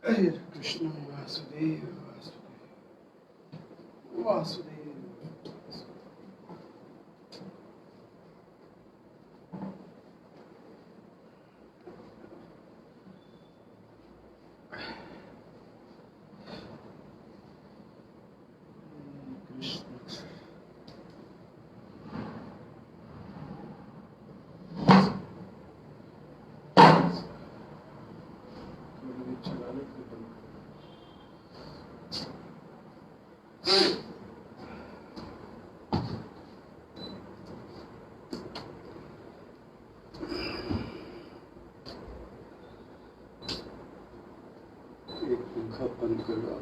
हरे कृष्ण वासुदेव वासुदेव वासुदेव। एक पंखा बंद कर दो।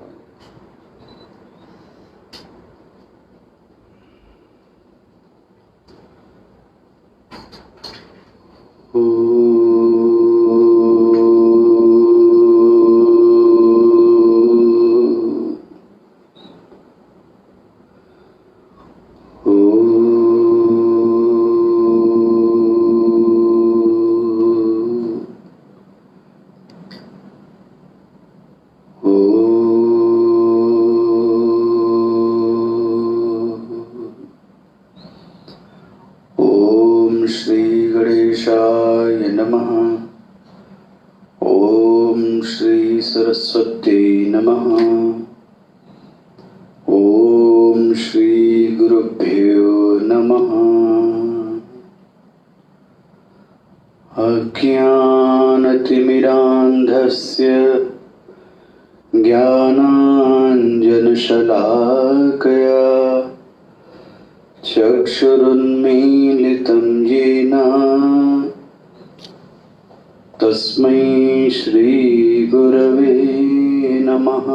सरस्वती नमः। ओम श्री गुरुभ्यो नमः। अज्ञानतिमिरान्धस्य ज्ञानाञ्जनशलाकया चक्षुरुन्मीलितं येन तस्मै श्री गुरवे नमः।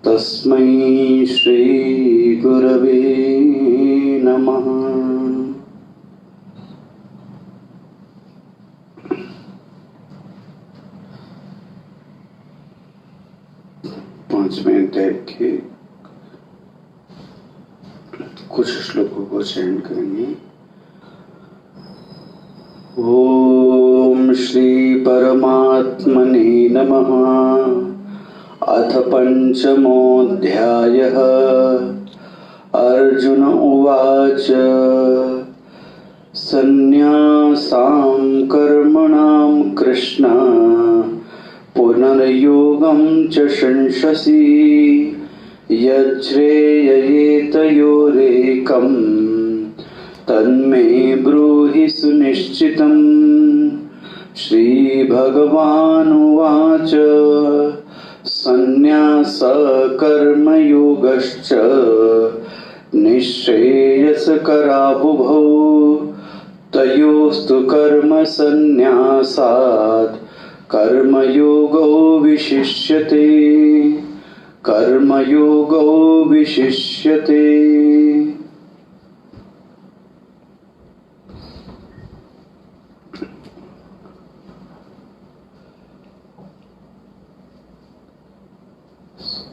तस्मै श्री गुरवे नमः। पांच मिनट के कुछ श्लोकों को चयन करेंगे। ओम श्री परमात्मने नमः। अथ पंचमोऽध्यायः। अर्जुन उवाच सन्न्यासां कर्मणां कृष्ण पुनर्योगं च शंससि यच्छ्रेययेतयोरेकं तन्मे ब्रूहि सुनिश्चितम्। श्रीभगवानुवाच सन्न्यास कर्मयोगश्च निःश्रेयसकरावुभौ तयोस्तु कर्मसन्न्यासात् कर्मयोगो विशिष्यते। कर्मयोगो विशिष्यते।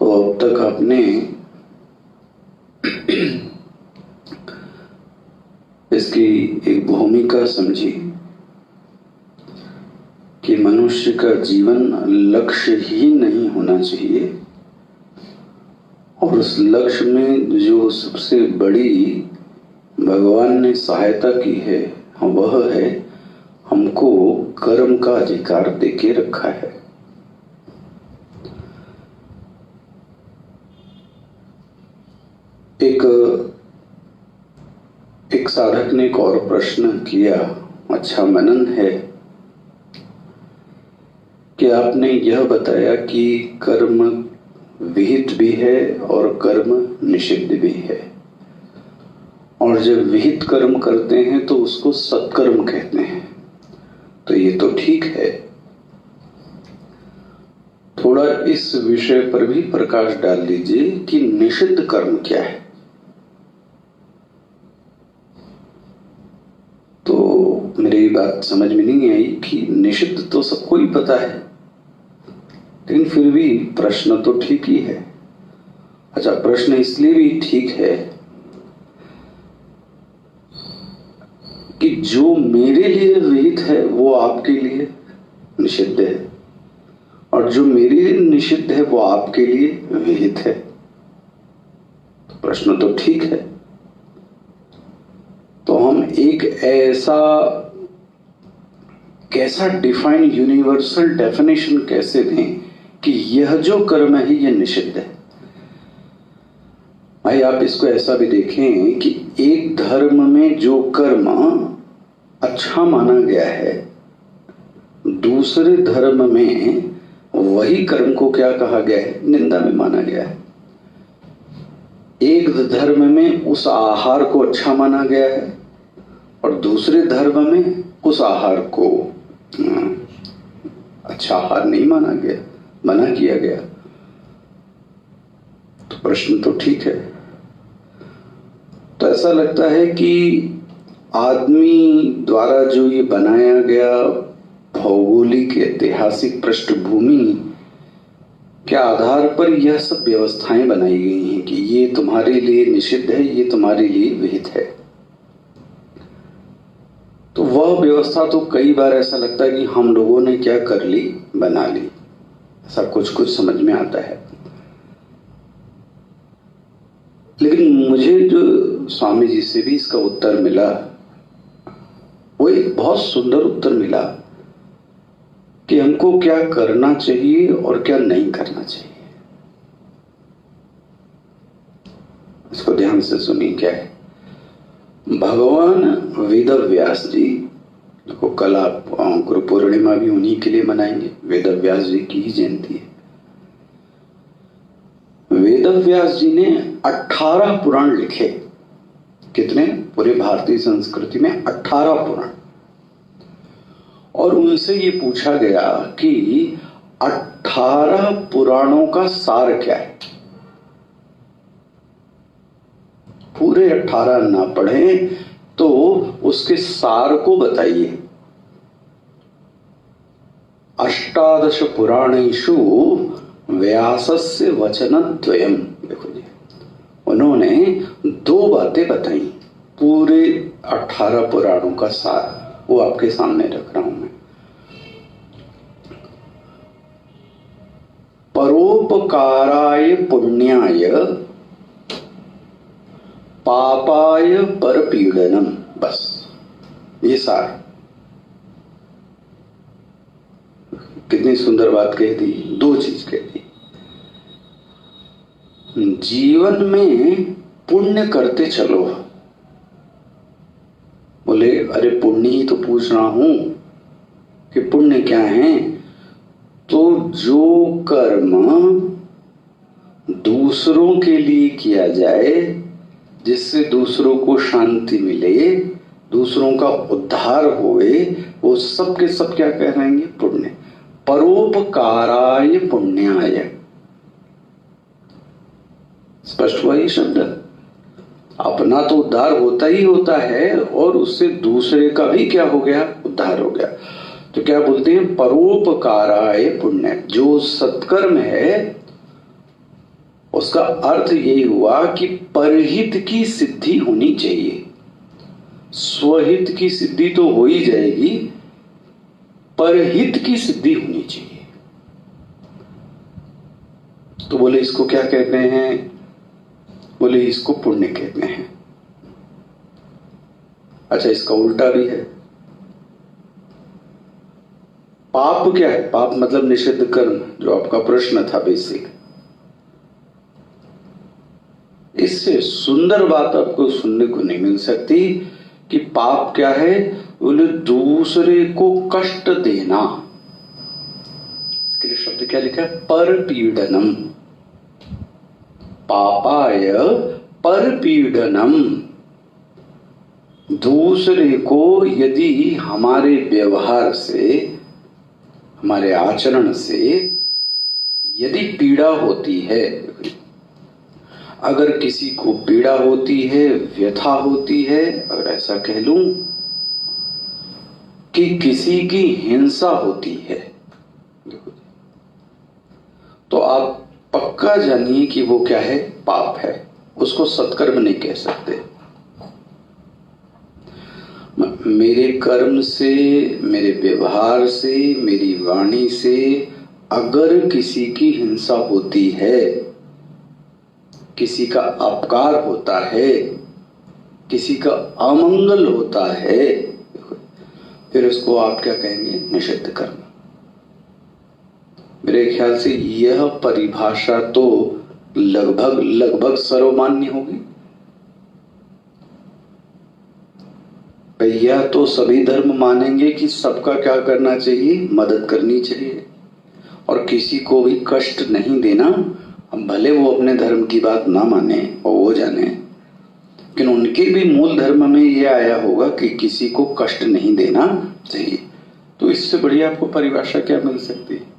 अब तक आपने इसकी एक भूमिका समझी कि मनुष्य का जीवन लक्ष्य ही नहीं होना चाहिए और उस लक्ष्य में जो सबसे बड़ी भगवान ने सहायता की है वह है हमको कर्म का अधिकार देके रखा है। एक साधक ने एक और प्रश्न किया, अच्छा मनन है कि आपने यह बताया कि कर्म विहित भी है और कर्म निषिद्ध भी है, और जब विहित कर्म करते हैं तो उसको सत्कर्म कहते हैं, तो ये तो ठीक है। थोड़ा इस विषय पर भी प्रकाश डाल दीजिए कि निषिद्ध कर्म क्या है। तो मेरी बात समझ में नहीं आई कि निषिद्ध तो सबको ही पता है, लेकिन फिर भी प्रश्न तो ठीक ही है। अच्छा, प्रश्न इसलिए भी ठीक है कि जो मेरे लिए विहित है वो आपके लिए निषिद्ध है, और जो मेरे लिए निषिद्ध है वो आपके लिए विहित है। तो प्रश्न तो ठीक है। तो हम एक कैसा डिफाइन यूनिवर्सल डेफिनेशन कैसे दें कि यह जो कर्म है यह निषिद्ध है। भाई आप इसको ऐसा भी देखें कि एक धर्म में जो कर्म अच्छा माना गया है, दूसरे धर्म में वही कर्म को क्या कहा गया है? निंदा में माना गया है। एक धर्म में उस आहार को अच्छा माना गया है और दूसरे धर्म में उस आहार को अच्छा आहार नहीं माना गया, मना किया गया। तो प्रश्न तो ठीक है। तो ऐसा लगता है कि आदमी द्वारा जो ये बनाया गया भौगोलिक ऐतिहासिक पृष्ठभूमि के आधार पर यह सब व्यवस्थाएं बनाई गई हैं कि ये तुम्हारे लिए निषिद्ध है, ये तुम्हारे लिए विहित है। तो वह व्यवस्था तो कई बार ऐसा लगता है कि हम लोगों ने क्या कर ली, बना ली। ऐसा कुछ कुछ समझ में आता है। लेकिन मुझे जो स्वामी जी से भी इसका उत्तर मिला वो एक बहुत सुंदर उत्तर मिला कि हमको क्या करना चाहिए और क्या नहीं करना चाहिए। इसको ध्यान से सुनिए क्या है। भगवान वेद व्यास जी, देखो कल आप गुरु पूर्णिमा भी उन्हीं के लिए मनाएंगे। वेद व्यास जी की ही जयंती है। वेद व्यास जी ने 18 पुराण लिखे। कितने? पूरे भारतीय संस्कृति में 18 पुराण। और उनसे ये पूछा गया कि 18 पुराणों का सार क्या है। पूरे 18 ना पढ़ें तो उसके सार को बताइए। अष्टादश पुराणेषु व्यासस्य वचनद्वयम्। देखो जी, उन्होंने 2 बातें बताई पूरे 18 पुराणों का सार। वो आपके सामने रख रहा हूं मैं। परोपकाराय पुण्याय पापाय परपीडनम। बस ये सार। कितनी सुंदर बात कह दी। 2 चीज कह दी। जीवन में पुण्य करते चलो। बोले अरे पुण्य ही तो पूछ रहा हूं कि पुण्य क्या है। तो जो कर्म दूसरों के लिए किया जाए, जिससे दूसरों को शांति मिले, दूसरों का उद्धार होए, वो सब के सब क्या कहलाएंगे? पुण्य। परोपकाराय पुण्याय। स्पष्ट हुआ ये शब्द। अपना तो उद्धार होता ही होता है और उससे दूसरे का भी क्या हो गया? उद्धार हो गया। तो क्या बोलते हैं? परोपकाराय पुण्य। जो सत्कर्म है उसका अर्थ यही हुआ कि परहित की सिद्धि होनी चाहिए। स्वहित की सिद्धि तो हो ही जाएगी, परहित की सिद्धि होनी चाहिए। तो बोले इसको क्या कहते हैं? बोले इसको पुण्य कहते हैं। अच्छा, इसका उल्टा भी है। पाप क्या है? पाप मतलब निषिद्ध कर्म, जो आपका प्रश्न था बेसिक। इससे सुंदर बात आपको सुनने को नहीं मिल सकती कि पाप क्या है। बोले दूसरे को कष्ट देना। इसके लिए शब्द क्या लिखा है? परपीडनम। पापाय परपीडनम। दूसरे को यदि हमारे व्यवहार से, हमारे आचरण से यदि पीड़ा होती है, अगर किसी को पीड़ा होती है, व्यथा होती है, और ऐसा कह लूं कि किसी की हिंसा होती है, तो आप पक्का जानिए कि वो क्या है? पाप है। उसको सत्कर्म नहीं कह सकते। मेरे कर्म से, मेरे व्यवहार से, मेरी वाणी से अगर किसी की हिंसा होती है, किसी का अपकार होता है, किसी का अमंगल होता है, फिर उसको आप क्या कहेंगे? निषिद्ध कर्म। मेरे ख्याल से यह परिभाषा तो लगभग सर्वमान्य होगी। भैया तो सभी धर्म मानेंगे कि सबका क्या करना चाहिए? मदद करनी चाहिए और किसी को भी कष्ट नहीं देना। हम भले वो अपने धर्म की बात ना माने और वो जाने, लेकिन उनके भी मूल धर्म में ये आया होगा कि किसी को कष्ट नहीं देना चाहिए। तो इससे बढ़िया आपको परिभाषा क्या मिल सकती है?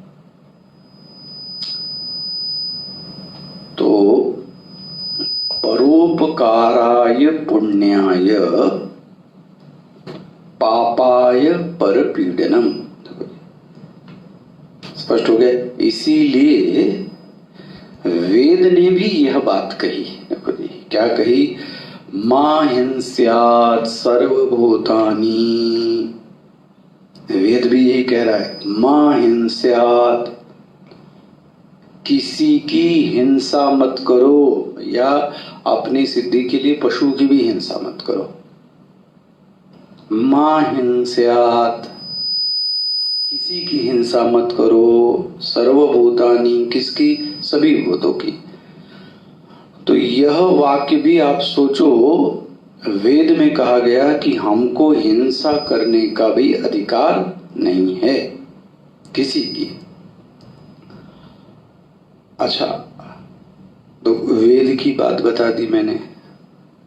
तो परोपकाराय पुण्याय पापाय परपीडनम। स्पष्ट हो गया। इसीलिए वेद ने भी यह बात कही। देखो जी क्या कही? मा हिंस्यात् सर्वभूतानि। वेद भी यही कह रहा है, मा हिंस्यात्, किसी की हिंसा मत करो, या अपनी सिद्धि के लिए पशु की भी हिंसा मत करो। मा हिंस्यात्, किसी की हिंसा मत करो। सर्वभूतानि, किसकी? सभी भूतों की। तो यह वाक्य भी आप सोचो, वेद में कहा गया कि हमको हिंसा करने का भी अधिकार नहीं है किसी की। अच्छा, तो वेद की बात बता दी मैंने,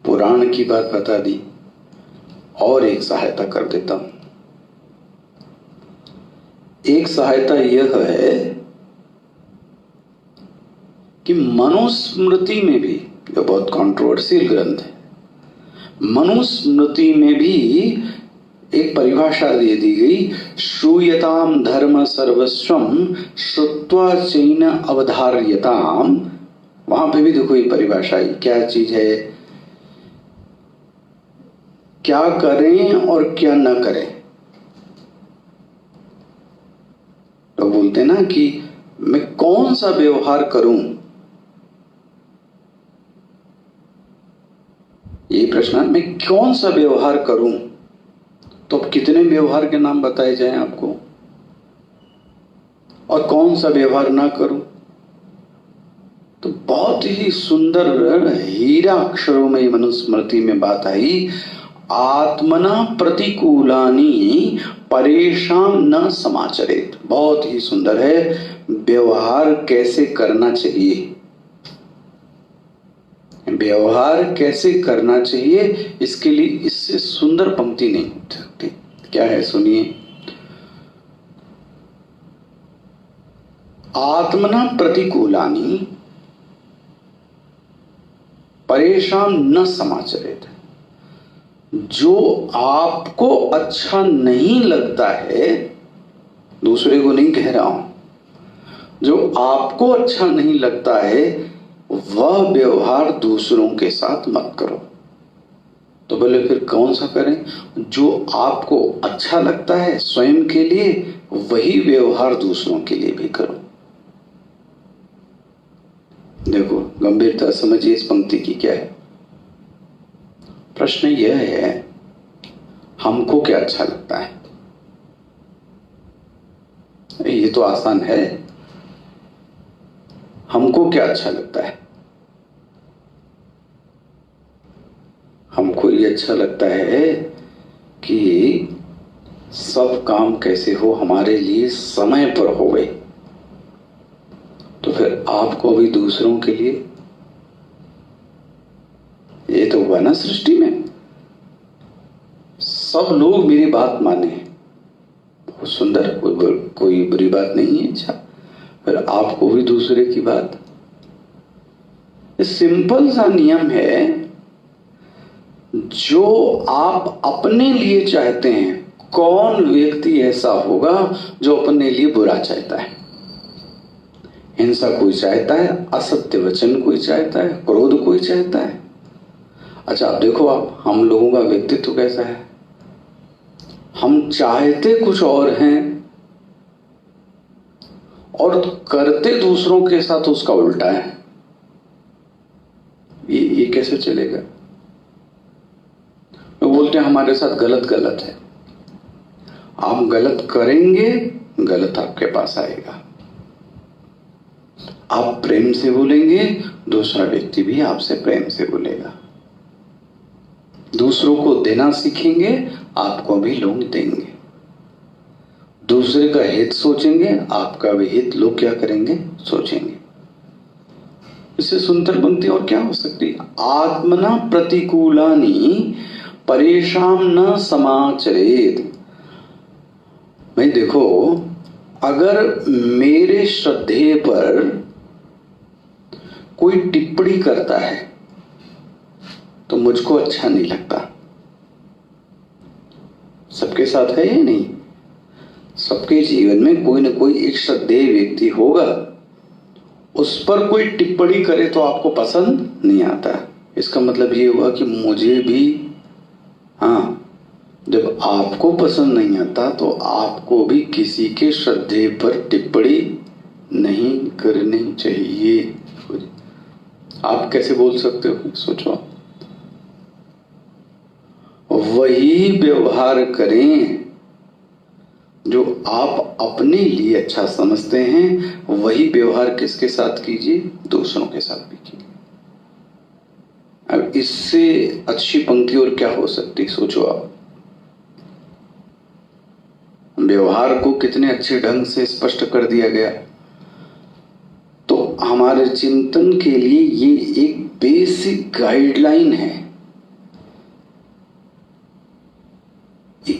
पुराण की बात बता दी, और एक सहायता कर देता हूं। एक सहायता यह है कि मनुस्मृति में भी, जो बहुत कंट्रोवर्शियल ग्रंथ है, मनुस्मृति में भी एक परिभाषा दे दी गई, श्रूयताम धर्म सर्वस्वम श्रुत्वा चैन अवधार्यताम। वहां पे भी देखो ये परिभाषा है, क्या चीज है, क्या करें और क्या न करें। तो बोलते ना कि मैं कौन सा व्यवहार करूं, ये प्रश्न है, मैं कौन सा व्यवहार करूं। तो अब कितने व्यवहार के नाम बताए जाएं आपको, और कौन सा व्यवहार ना करूं। तो बहुत ही सुंदर हीरा अक्षरों में मनुस्मृति में बात आई, आत्मना प्रतिकूलानि परेशान न समाचरेत। बहुत ही सुंदर है, व्यवहार कैसे करना चाहिए, व्यवहार कैसे करना चाहिए, इसके लिए इससे सुंदर पंक्ति नहीं हो सकती। क्या है सुनिए, आत्मना प्रतिकूलानि परेशान न समाचरेत। जो आपको अच्छा नहीं लगता है, दूसरे को नहीं कह रहा हूं, जो आपको अच्छा नहीं लगता है वह व्यवहार दूसरों के साथ मत करो। तो बोले फिर कौन सा करें? जो आपको अच्छा लगता है स्वयं के लिए, वही व्यवहार दूसरों के लिए भी करो। देखो गंभीरता समझिए इस पंक्ति की क्या है। प्रश्न यह है, हमको क्या अच्छा लगता है? ये तो आसान है। हमको क्या अच्छा लगता है? हमको ये अच्छा लगता है कि सब काम कैसे हो, हमारे लिए समय पर होवे। तो फिर आपको भी दूसरों के लिए, ये तो हुआ ना सृष्टि में, सब लोग मेरी बात माने, बहुत सुंदर, कोई बुरी बात नहीं है। अच्छा, फिर आपको भी दूसरे की बात। सिंपल सा नियम है, जो आप अपने लिए चाहते हैं, कौन व्यक्ति ऐसा होगा जो अपने लिए बुरा चाहता है? हिंसा कोई चाहता है, असत्य वचन कोई चाहता है, क्रोध कोई चाहता है। अच्छा आप देखो, आप हम लोगों का व्यक्तित्व कैसा है, हम चाहते कुछ और हैं और करते दूसरों के साथ उसका उल्टा है, ये कैसे चलेगा? लोग बोलते हैं हमारे साथ गलत गलत है। आप गलत करेंगे, गलत आपके पास आएगा। आप प्रेम से बोलेंगे, दूसरा व्यक्ति भी आपसे प्रेम से बोलेगा। दूसरों को देना सीखेंगे, आपको भी लोग देंगे। दूसरे का हित सोचेंगे, आपका भी हित लोग क्या करेंगे? सोचेंगे। इससे सुंदर पंक्ति और क्या हो सकती? आत्मना प्रतिकूलानि परेशान न समाचरेत। भाई देखो, अगर मेरे श्रद्धेय पर कोई टिप्पणी करता है तो मुझको अच्छा नहीं लगता। सबके साथ है या नहीं? सबके जीवन में कोई ना कोई एक श्रद्धेय व्यक्ति होगा, उस पर कोई टिप्पणी करे तो आपको पसंद नहीं आता। इसका मतलब ये हुआ कि मुझे भी, हाँ, जब आपको पसंद नहीं आता तो आपको भी किसी के श्रद्धेय पर टिप्पणी नहीं करनी चाहिए। आप कैसे बोल सकते हो? सोचो। वही व्यवहार करें जो आप अपने लिए अच्छा समझते हैं, वही व्यवहार किसके साथ कीजिए? दूसरों के साथ भी कीजिए। अब इससे अच्छी पंक्ति और क्या हो सकती? सोचो आप। व्यवहार को कितने अच्छे ढंग से स्पष्ट कर दिया गया। तो हमारे चिंतन के लिए ये एक बेसिक गाइडलाइन है।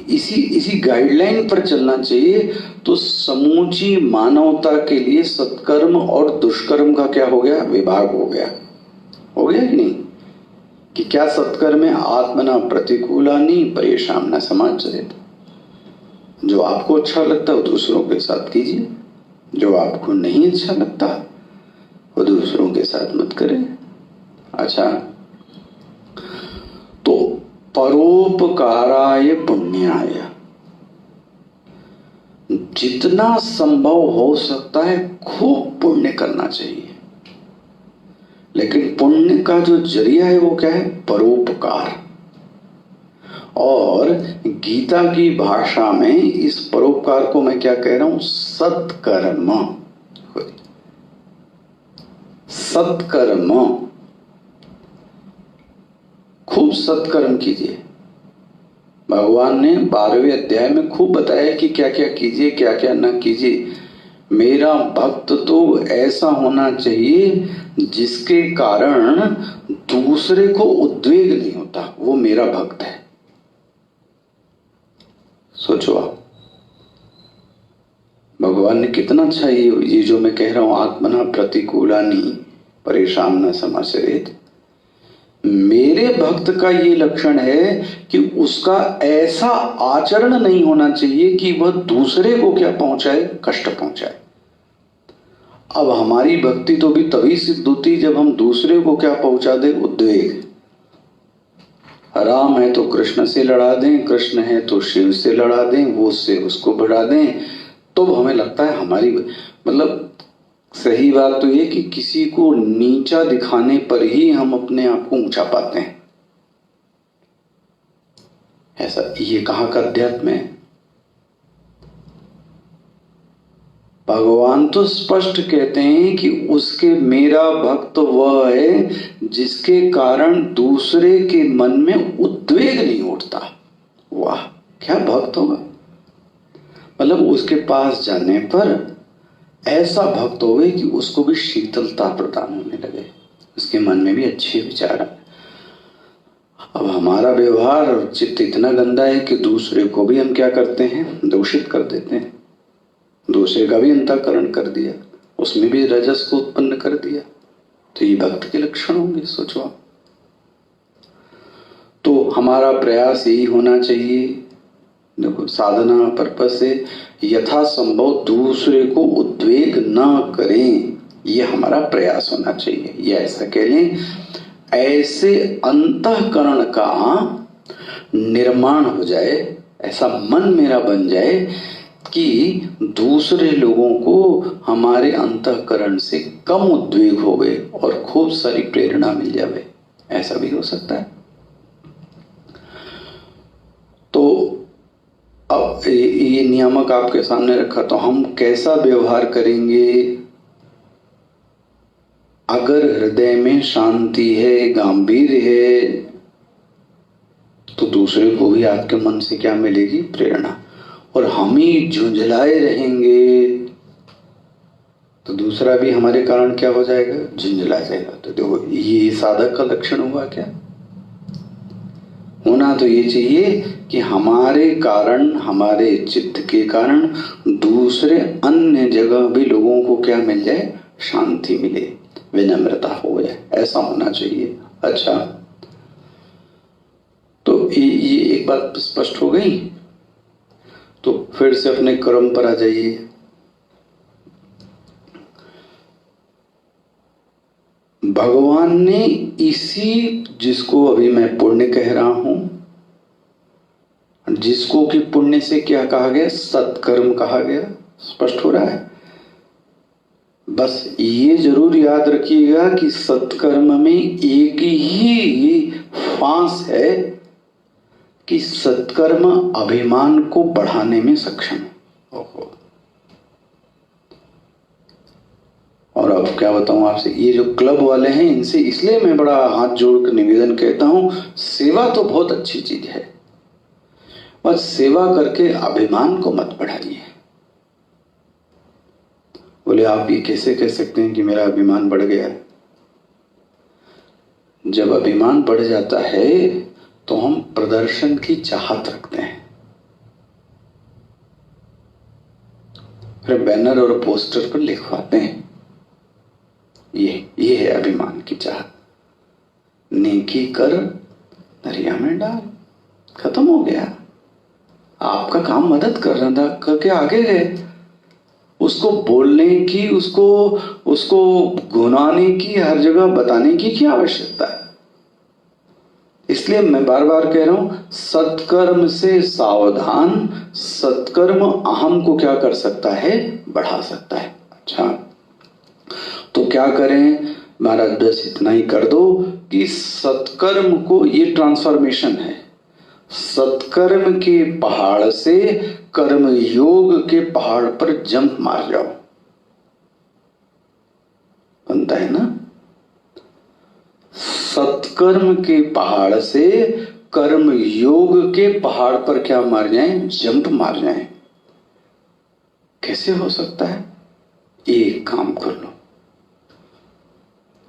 इसी गाइडलाइन पर चलना चाहिए तो समूची मानवता के लिए सत्कर्म और दुष्कर्म का क्या हो गया? विभाग हो गया। हो गया कि नहीं? कि क्या सत्कर्म में आत्मना प्रतिकूलानि परेशान न समाचरेत। जो आपको अच्छा लगता है वो दूसरों के साथ कीजिए, जो आपको नहीं अच्छा लगता वो दूसरों के साथ मत करें। अच्छा, तो परोपकाराय पुण्याय, जितना संभव हो सकता है खूब पुण्य करना चाहिए। लेकिन पुण्य का जो जरिया है वो क्या है? परोपकार। और गीता की भाषा में इस परोपकार को मैं क्या कह रहा हूं? सत्कर्म। सत्कर्म, खूब सत्कर्म कीजिए। भगवान ने 12वें अध्याय में खूब बताया कि क्या क्या कीजिए, क्या क्या न कीजिए। मेरा भक्त तो ऐसा होना चाहिए जिसके कारण दूसरे को उद्वेग नहीं होता, वो मेरा भक्त है। सोचो आप, भगवान ने कितना अच्छा ये जो मैं कह रहा हूं, आत्मना प्रतिकूलानि परेशान न समाचरेत। मेरे भक्त का ये लक्षण है कि उसका ऐसा आचरण नहीं होना चाहिए कि वह दूसरे को क्या पहुंचाए? कष्ट पहुंचाए। अब हमारी भक्ति तो भी तभी सिद्ध होती जब हम दूसरे को क्या पहुंचा दे? उद्वेग। राम है तो कृष्ण से लड़ा दें, कृष्ण है तो शिव से लड़ा दें, वो उससे उसको बढ़ा दें, तो हमें लगता है हमारी, मतलब सही बात तो ये कि किसी को नीचा दिखाने पर ही हम अपने आप को ऊंचा पाते हैं। ऐसा ये कहां का अध्यात्म है? भगवान तो स्पष्ट कहते हैं कि उसके मेरा भक्त वह है जिसके कारण दूसरे के मन में उद्वेग नहीं उठता। वाह, क्या भक्त होगा! मतलब उसके पास जाने पर ऐसा भक्त होवे कि उसको भी शीतलता प्रदान होने लगे, उसके मन में भी अच्छे विचार आए। अब हमारा व्यवहार और चित्त इतना गंदा है कि दूसरे को भी हम क्या करते हैं? दूषित कर देते हैं। दूसरे का भी अंतःकरण कर दिया, उसमें भी रजस को उत्पन्न कर दिया। तो ये भक्त के लक्षण होंगे। सोचो आप। तो हमारा प्रयास यही होना चाहिए, देखो साधना पर्पस से यथासंभव दूसरे को उद्वेग न करें, ये हमारा प्रयास होना चाहिए। ये ऐसा कह लें, ऐसे अंतःकरण का निर्माण हो जाए, ऐसा मन मेरा बन जाए कि दूसरे लोगों को हमारे अंतःकरण से कम उद्वेग होवे और खूब सारी प्रेरणा मिल जावे, ऐसा भी हो सकता है। तो अब ये नियामक आपके सामने रखा, तो हम कैसा व्यवहार करेंगे? अगर हृदय में शांति है, गांधीर्य है, तो दूसरे को भी आपके मन से क्या मिलेगी? प्रेरणा। और हम ही झुंझलाए रहेंगे तो दूसरा भी हमारे कारण क्या हो जाएगा? झुंझला जाएगा। तो देखो, ये साधक का लक्षण हुआ क्या? होना तो ये चाहिए कि हमारे कारण, हमारे चित्त के कारण दूसरे अन्य जगह भी लोगों को क्या मिल जाए? शांति मिले, विनम्रता हो जाए, ऐसा होना चाहिए। अच्छा, तो ये एक बात स्पष्ट हो गई। तो फिर से अपने कर्म पर आ जाइए। भगवान ने इसी, जिसको अभी मैं पुण्य कह रहा हूं, जिसको कि पुण्य से क्या कहा गया? सत्कर्म कहा गया। स्पष्ट हो रहा है? बस ये जरूर याद रखिएगा कि सत्कर्म में एक ही फांस है कि सत्कर्म अभिमान को बढ़ाने में सक्षम है। ओहो, और अब क्या बताऊं आपसे, ये जो क्लब वाले हैं, इनसे इसलिए मैं बड़ा हाथ जोड़कर निवेदन कहता हूं, सेवा तो बहुत अच्छी चीज है, बस सेवा करके अभिमान को मत बढ़ाइए। बोले आप ये कैसे कह सकते हैं कि मेरा अभिमान बढ़ गया? जब अभिमान बढ़ जाता है तो हम प्रदर्शन की चाहत रखते हैं, फिर बैनर और पोस्टर पर लिखवाते हैं। ये है अभिमान की चाहत। नेकी कर दरिया में डाल, खत्म हो गया। आपका काम मदद कर रहा था, करके आगे गए। उसको बोलने की, उसको गुनाने की, हर जगह बताने की क्या आवश्यकता है? इसलिए मैं बार बार कह रहा हूं, सत्कर्म से सावधान। सत्कर्म अहम को क्या कर सकता है? बढ़ा सकता है। अच्छा, तो क्या करें महाराज? बस इतना ही कर दो कि सत्कर्म को, ये ट्रांसफॉर्मेशन है, सत्कर्म के पहाड़ से कर्म योग के पहाड़ पर जंप मार जाओ। बनता है ना? सत्कर्म के पहाड़ से कर्म योग के पहाड़ पर क्या मार जाएं? जंप मार जाएं। कैसे हो सकता है? एक काम कर लो,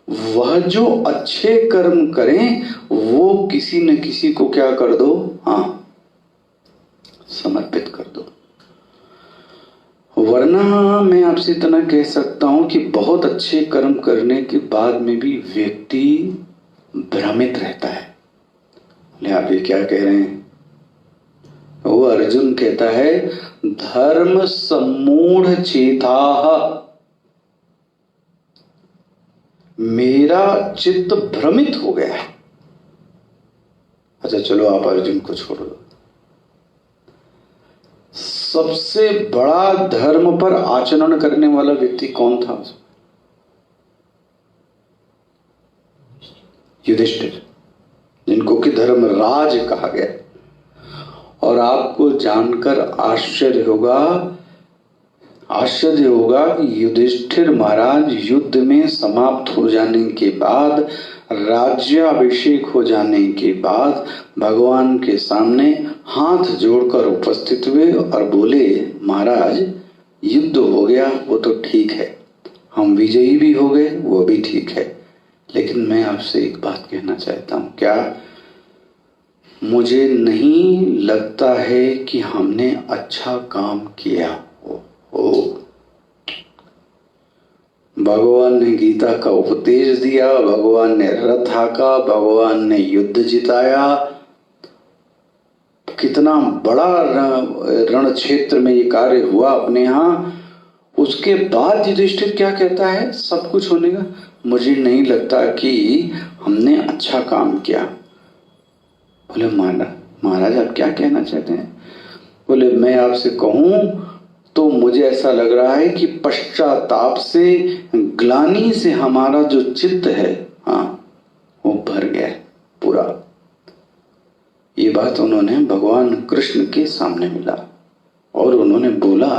वह जो अच्छे कर्म करें वो किसी न किसी को क्या कर दो? हाँ, समर्पित कर दो। वरना मैं आपसे इतना कह सकता हूं कि बहुत अच्छे कर्म करने के बाद में भी व्यक्ति भ्रमित रहता है। आप ये क्या कह रहे हैं? वो अर्जुन कहता है, धर्म सम्मूढ़ चेताः, मेरा चित्त भ्रमित हो गया है। अच्छा चलो, आप अर्जुन को छोड़ दो। सबसे बड़ा धर्म पर आचरण करने वाला व्यक्ति कौन था? युधिष्ठिर, जिनको कि धर्मराज कहा गया। और आपको जानकर आश्चर्य होगा कि युधिष्ठिर महाराज युद्ध में समाप्त हो जाने के बाद, राज्याभिषेक हो जाने के बाद भगवान के सामने हाथ जोड़कर उपस्थित हुए और बोले, महाराज युद्ध हो गया वो तो ठीक है, हम विजयी भी हो गए वो भी ठीक है, लेकिन मैं आपसे एक बात कहना चाहता हूं। क्या? मुझे नहीं लगता है कि हमने अच्छा काम किया हो। भगवान ने गीता का उपदेश दिया, भगवान ने रथ हाका, भगवान ने युद्ध जिताया, कितना बड़ा रण क्षेत्र में ये कार्य हुआ अपने यहां। उसके बाद युधिष्ठिर क्या कहता है? सब कुछ होने का मुझे नहीं लगता कि हमने अच्छा काम किया। बोले महाराज आप क्या कहना चाहते हैं? बोले मैं आपसे कहूं तो मुझे ऐसा लग रहा है कि पश्चाताप से, ग्लानि से हमारा जो चित्त है, हाँ, वो भर गया है पूरा। ये बात उन्होंने भगवान कृष्ण के सामने मिला और उन्होंने बोला,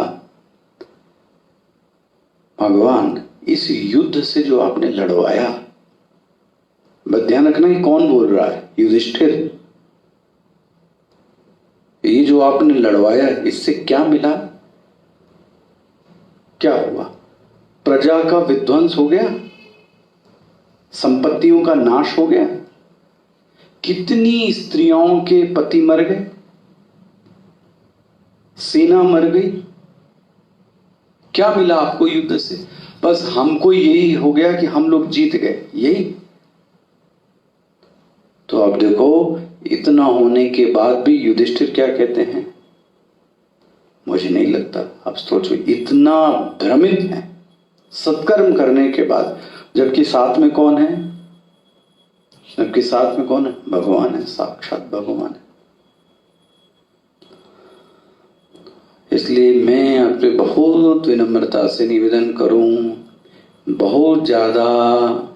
भगवान इस युद्ध से जो आपने लड़वाया, बस ध्यान रखना कि कौन बोल रहा है, युधिष्ठिर। ये जो आपने लड़वाया इससे क्या मिला, क्या हुआ? प्रजा का विध्वंस हो गया, संपत्तियों का नाश हो गया, कितनी स्त्रियों के पति मर गए, सेना मर गई, क्या मिला आपको युद्ध से? बस हमको यही हो गया कि हम लोग जीत गए, यही। तो अब देखो, इतना होने के बाद भी युधिष्ठिर क्या कहते हैं? मुझे नहीं लगता, अब सोचो, इतना भ्रमित है सत्कर्म करने के बाद, जबकि साथ में कौन है? जबकि साथ में कौन है? भगवान है, साक्षात भगवान है। इसलिए मैं आप पे बहुत विनम्रता से निवेदन करूं, बहुत ज्यादा,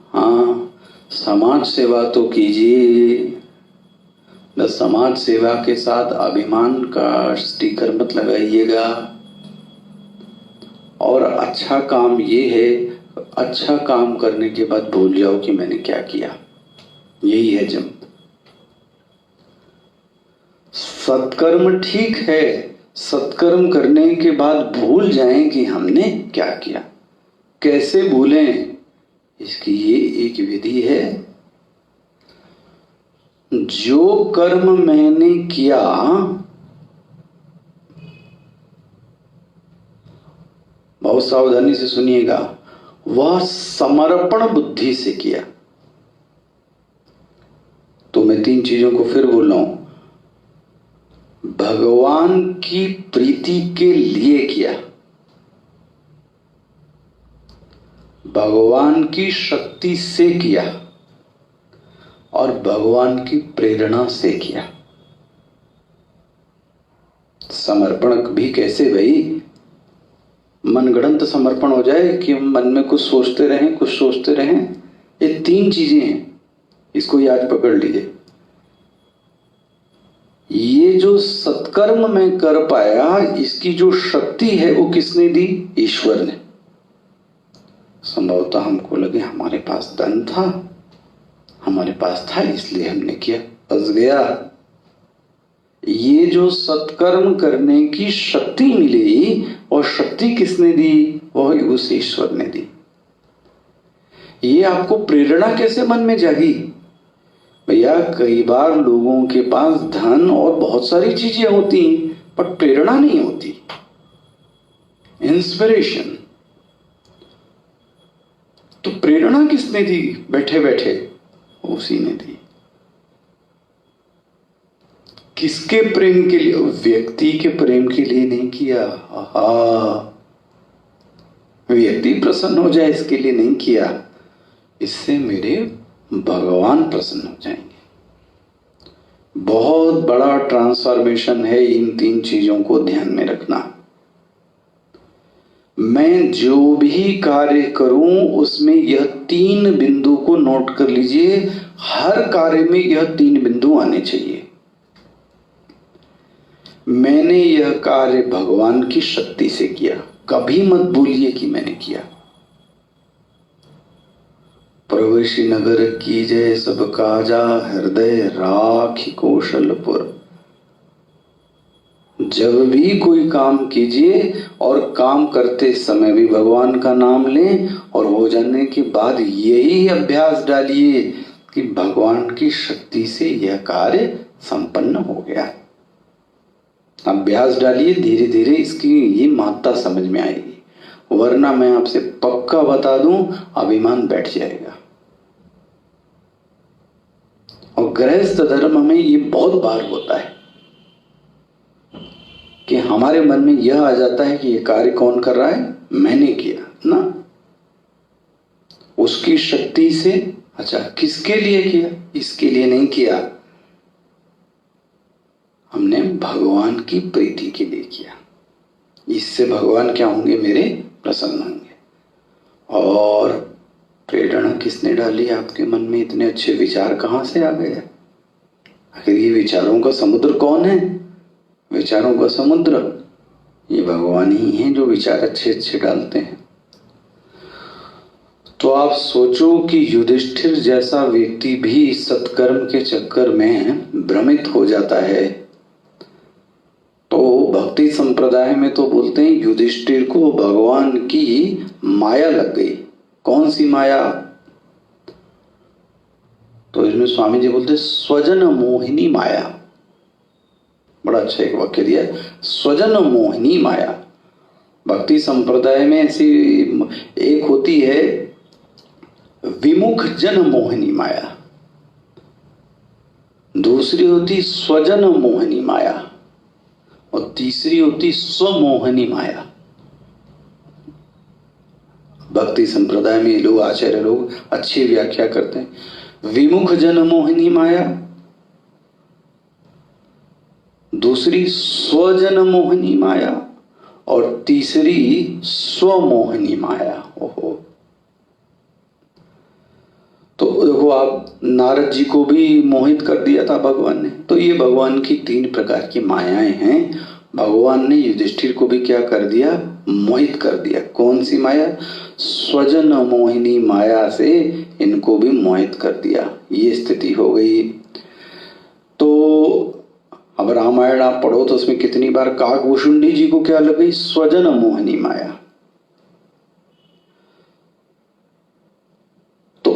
हाँ, समाज सेवा तो कीजिए, बस समाज सेवा के साथ अभिमान का स्टिकर मत लगाइएगा। और अच्छा काम ये है, अच्छा काम करने के बाद भूल जाओ कि मैंने क्या किया, यही है जम। सत्कर्म ठीक है, सत्कर्म करने के बाद भूल जाएं कि हमने क्या किया। कैसे भूलें, इसकी ये एक विधि है। जो कर्म मैंने किया, बहुत सावधानी से सुनिएगा, वह समर्पण बुद्धि से किया। तो मैं 3 चीजों को फिर बोल रहा हूं। भगवान की प्रीति के लिए किया, भगवान की शक्ति से किया और भगवान की प्रेरणा से किया। समर्पण भी कैसे भाई? मनगढ़ंत समर्पण हो जाए कि हम मन में कुछ सोचते रहें, कुछ सोचते रहें। ये 3 चीजें हैं, इसको याद पकड़ लीजिए। ये जो सत्कर्म मैं कर पाया, इसकी जो शक्ति है वो किसने दी? ईश्वर ने। संभवतः हमको लगे हमारे पास धन था, हमारे पास था इसलिए हमने किया, बस गया। ये जो सत्कर्म करने की शक्ति मिली, और शक्ति किसने दी? वह उस ईश्वर ने दी। ये आपको प्रेरणा कैसे मन में जागी? भैया, कई बार लोगों के पास धन और बहुत सारी चीजें होती, पर प्रेरणा नहीं होती, इंस्पिरेशन। तो प्रेरणा किसने दी? बैठे बैठे उसी ने दी। किसके प्रेम के लिए? व्यक्ति के प्रेम के लिए नहीं किया। व्यक्ति प्रसन्न हो जाए इसके लिए नहीं किया, इससे मेरे भगवान प्रसन्न हो जाएंगे। बहुत बड़ा ट्रांसफॉर्मेशन है इन 3 चीजों को ध्यान में रखना। मैं जो भी कार्य करूं उसमें यह 3 बिंदु को नोट कर लीजिए। हर कार्य में यह 3 बिंदु आने चाहिए। मैंने यह कार्य भगवान की शक्ति से किया, कभी मत भूलिए कि मैंने किया। प्रवेशी नगर की जय सब काजा, हृदय राखी कौशलपुर। जब भी कोई काम कीजिए और काम करते समय भी भगवान का नाम लें, और हो जाने के बाद यही अभ्यास डालिए कि भगवान की शक्ति से यह कार्य संपन्न हो गया। अभ्यास डालिए, धीरे धीरे इसकी ये महत्ता समझ में आएगी, वरना मैं आपसे पक्का बता दूं, अभिमान बैठ जाएगा। और गृहस्थ धर्म में ये बहुत बार होता है कि हमारे मन में यह आ जाता है कि ये कार्य कौन कर रहा है? मैंने किया ना, उसकी शक्ति से। अच्छा, किसके लिए किया? इसके लिए नहीं किया, हमने भगवान की प्रीति के लिए किया। इससे भगवान क्या होंगे, मेरे प्रसन्न होंगे। और प्रेरणा किसने डाली आपके मन में? इतने अच्छे विचार कहाँ से आ गए? आखिर ये विचारों का समुद्र कौन है? विचारों का समुद्र ये भगवान ही हैं जो विचार अच्छे अच्छे डालते हैं। तो आप सोचो कि युधिष्ठिर जैसा व्यक्ति भी सत्कर्म के चक्कर में भ्रमित हो जाता है। तो भक्ति संप्रदाय में तो बोलते हैं युधिष्ठिर को भगवान की माया लग गई। कौन सी माया? तो इसमें स्वामी जी बोलते स्वजन मोहिनी माया। बड़ा अच्छा एक वाक्य दिया, स्वजन मोहिनी माया। भक्ति संप्रदाय में ऐसी एक होती है विमुख जन मोहिनी माया, दूसरी होती स्वजन मोहिनी माया, और तीसरी होती स्वमोहिनी माया। भक्ति संप्रदाय में लोग, आचार्य लोग अच्छी व्याख्या करते हैं। विमुख जन मोहिनी माया, दूसरी स्वजन मोहिनी माया, और तीसरी स्वमोहिनी माया। ओहो, तो देखो आप, नारद जी को भी मोहित कर दिया था भगवान ने। तो ये भगवान की 3 प्रकार की मायाएं हैं। भगवान ने युधिष्ठिर को भी क्या कर दिया? मोहित कर दिया। कौन सी माया? स्वजन मोहिनी माया से इनको भी मोहित कर दिया। ये स्थिति हो गई। तो अब रामायण आप पढ़ो तो उसमें कितनी बार काकभूषुंडी जी को क्या लग गई? स्वजन मोहिनी माया। तो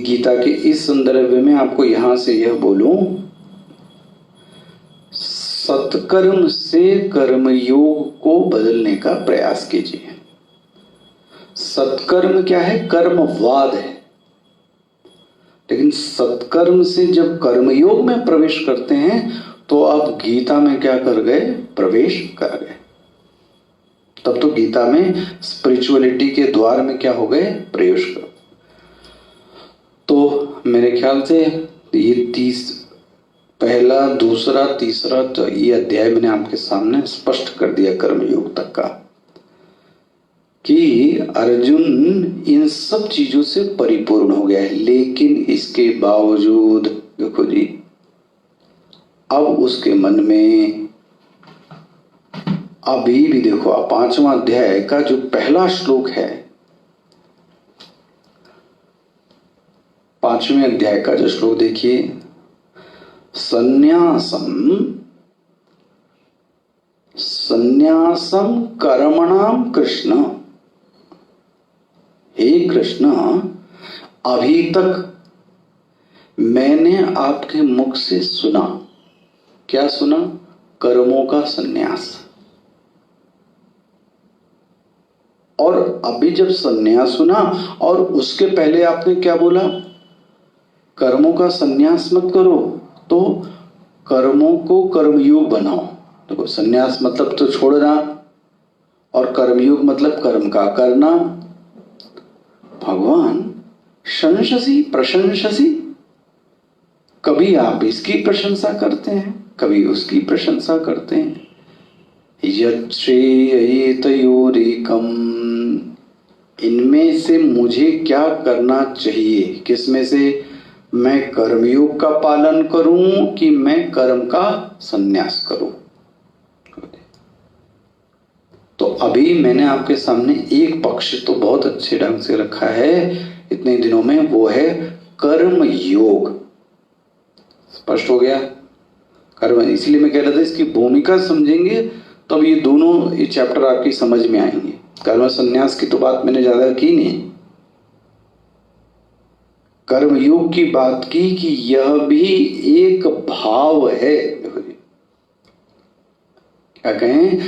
गीता के इस संदर्भ में आपको यहां से यह बोलूं, सत्कर्म से कर्मयोग को बदलने का प्रयास कीजिए। सत्कर्म क्या है? कर्मवाद है। लेकिन सत्कर्म से जब कर्मयोग में प्रवेश करते हैं तो आप गीता में क्या कर गए? प्रवेश कर गए। तब तो गीता में स्पिरिचुअलिटी के द्वार में क्या हो गए? प्रवेश कर। तो मेरे ख्याल से ये पहला, दूसरा, तीसरा, तो ये अध्याय मैंने आपके सामने स्पष्ट कर दिया कर्मयोग तक का, कि अर्जुन इन सब चीजों से परिपूर्ण हो गया है। लेकिन इसके बावजूद देखो जी, अब उसके मन में अभी भी देखो, 5वां अध्याय का जो पहला श्लोक है, 5वें अध्याय का जो श्लोक देखिए, संन्यासम कर्मणाम कृष्ण। हे कृष्ण, अभी तक मैंने आपके मुख से सुना। क्या सुना? कर्मों का संन्यास। और अभी जब संन्यास सुना, और उसके पहले आपने क्या बोला? कर्मों का संन्यास मत करो, तो कर्मों को कर्मयोग बनाओ। देखो, संन्यास मतलब तो छोड़ना, और कर्मयोग मतलब कर्म का करना। भगवान शंससी प्रशंससी, कभी आप इसकी प्रशंसा करते हैं, कभी उसकी प्रशंसा करते हैं। यच्छ्रेयैतयोरेकम्, इनमें से मुझे क्या करना चाहिए? किसमें से? मैं कर्मयोग का पालन करूं कि मैं कर्म का संन्यास करूं? तो अभी मैंने आपके सामने एक पक्ष तो बहुत अच्छे ढंग से रखा है इतने दिनों में, वो है कर्म योग। स्पष्ट हो गया? कर्म, इसलिए मैं कह रहा था इसकी भूमिका समझेंगे तब ये दोनों ये चैप्टर आपकी समझ में आएंगे। कर्म संन्यास की तो बात मैंने ज्यादा की नहीं, कर्मयोग की बात की कि यह भी एक भाव है। क्या कहें?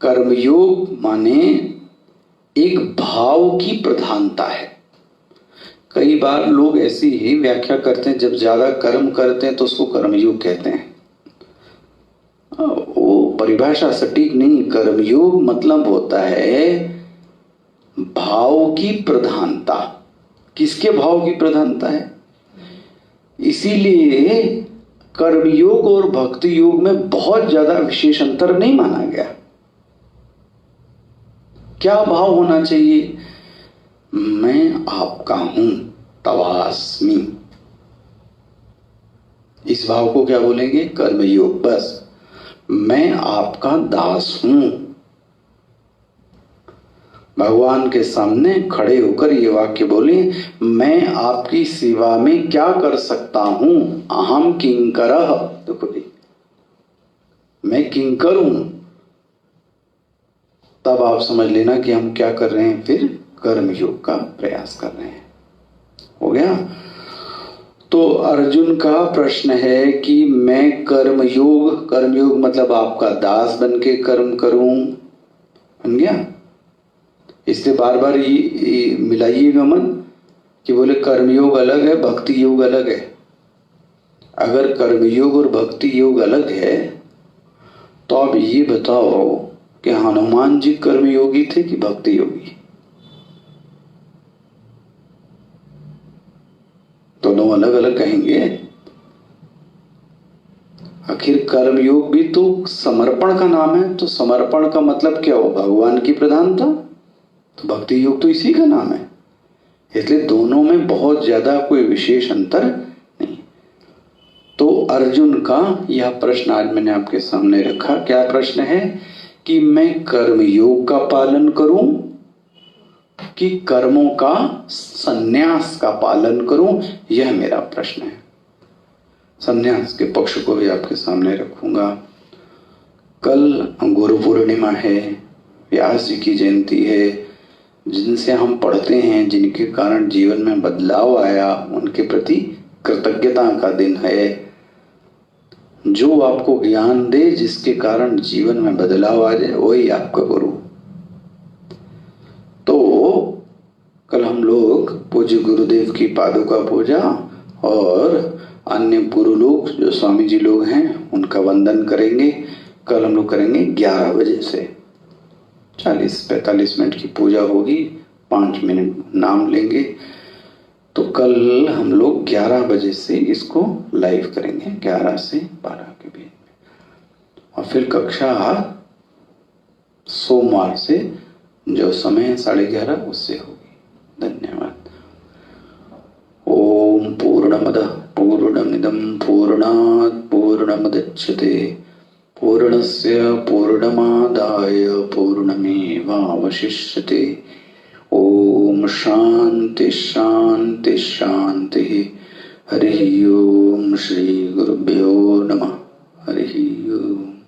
कर्मयोग माने एक भाव की प्रधानता है। कई बार लोग ऐसी ही व्याख्या करते हैं, जब ज्यादा कर्म करते हैं तो उसको कर्मयोग कहते हैं। वो परिभाषा सटीक नहीं। कर्मयोग मतलब होता है भाव की प्रधानता। किसके भाव की प्रधानता है? इसीलिए कर्मयोग और भक्ति योग में बहुत ज्यादा विशेष अंतर नहीं माना गया। क्या भाव होना चाहिए? मैं आपका हूं, तवास्मि। इस भाव को क्या बोलेंगे? कर्मयोग। बस, मैं आपका दास हूं। भगवान के सामने खड़े होकर ये वाक्य बोले, मैं आपकी सेवा में क्या कर सकता हूं? अहम किंकरः। देखो भाई, मैं किंकर हूं। तब आप समझ लेना कि हम क्या कर रहे हैं, फिर कर्मयोग का प्रयास कर रहे हैं। हो गया? तो अर्जुन का प्रश्न है कि मैं कर्मयोग मतलब आपका दास बन के कर्म करूं। बन गया? इसलिए बार बार ये मिलाइएगा मन कि बोले कर्मयोग अलग है, भक्ति योग अलग है। अगर कर्मयोग और भक्ति योग अलग है तो आप ये बताओ कि हनुमान जी कर्मयोगी थे कि भक्ति योगी? दोनों अलग अलग कहेंगे। आखिर कर्मयोग भी तो समर्पण का नाम है, तो समर्पण का मतलब क्या हो? भगवान की प्रधानता। तो भक्ति योग तो इसी का नाम है। इसलिए दोनों में बहुत ज्यादा कोई विशेष अंतर नहीं। तो अर्जुन का यह प्रश्न आज मैंने आपके सामने रखा। क्या प्रश्न है? कि मैं कर्मयोग का पालन करूं कि कर्मों का संन्यास का पालन करूं? यह मेरा प्रश्न है। संन्यास के पक्ष को भी आपके सामने रखूंगा। कल गुरु पूर्णिमा है, व्यास जी की जयंती है। जिनसे हम पढ़ते हैं, जिनके कारण जीवन में बदलाव आया, उनके प्रति कृतज्ञता का दिन है। जो आपको ज्ञान दे, जिसके कारण जीवन में बदलाव आ जाए, वही आपका गुरु। तो कल हम लोग पूज्य गुरुदेव की पादुका पूजा और अन्य गुरु लोग जो स्वामी जी लोग हैं उनका वंदन करेंगे। कल हम लोग करेंगे 11 बजे से। 40-45 मिनट की पूजा होगी, 5 मिनट नाम लेंगे। तो कल हम लोग 11 बजे से इसको लाइव करेंगे, 11 से 12 के बीच में। और फिर कक्षा सोमवार से जो समय है 11:30 उससे होगी। धन्यवाद। ओम पूर्णमदः पूर्णमिदं पूर्णात् पूर्णमुदच्यते पूर्णस्य पूर्णमादाय पूर्णमेवावशिष्यते। ओम शांति शांति शांति। हरि ओम। श्री गुरुभ्यो नमः। हरि ओम।